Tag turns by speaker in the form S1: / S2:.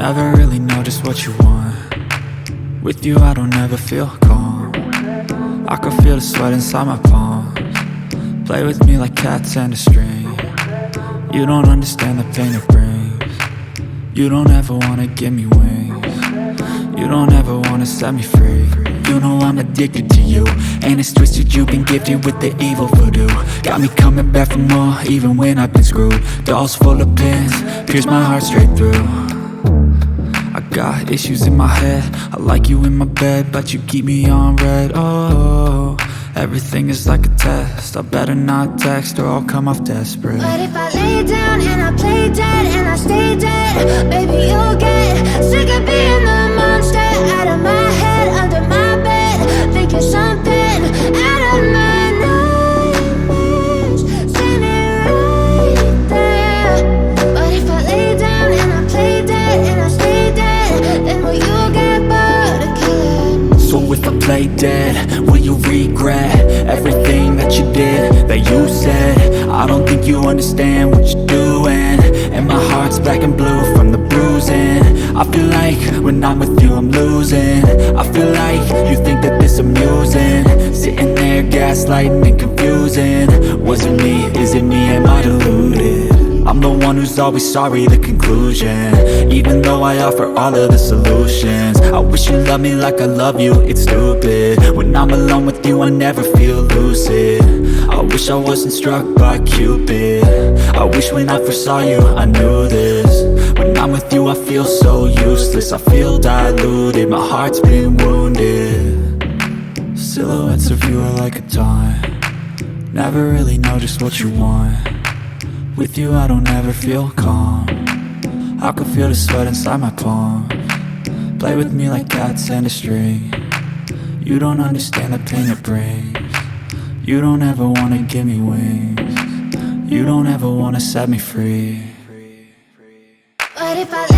S1: Never really know just what you want. With you I don't ever feel calm. I can feel the sweat inside my palms. Play with me like cats and a string. You don't understand the pain it brings. You don't ever wanna give me wings. You don't ever wanna set me free. You know I'm addicted to you, and it's twisted, you've been gifted with the evil voodoo. Got me coming back for more, even when I've been screwed. Dolls full of pins, pierce my heart straight through. I got issues in my head, I like you in my bed, but you keep me on red. Oh, everything is like a test, I better not text or I'll come off desperate.
S2: But if I lay down and I play dead and I stay dead, baby you'll get sick of being the monster out of my head, under my bed, thinking something out of my nightmares, standing right there. But if I lay down and I play dead and I stay dead, then will you get bored of killing?
S1: So if I play dead, will you regret everything that you did, that you said? I don't think you understand what you're doing, and my heart's black and blue from the bruising. I feel like when I'm with you I'm losing. I feel like you think that this amusing, sitting there gaslighting and confusing. Was it me? Is it me? Am I deluded? I'm the one who's always sorry, the conclusion, even though I offer all of the solutions. I wish you loved me like I love you, it's stupid. When I'm alone with you I never feel lucid. I wish I wasn't struck by Cupid. I wish when I first saw you I knew this. When I'm with you I feel so useless, I feel diluted, my heart's been wounded. Silhouettes of you are like a taunt. Never really know just what you want. With you I don't ever feel calm. I can feel the sweat inside my palms. Play with me like cats and a string. You don't understand the pain it brings. You don't ever wanna give me wings. You don't ever wanna set me free.
S2: But if I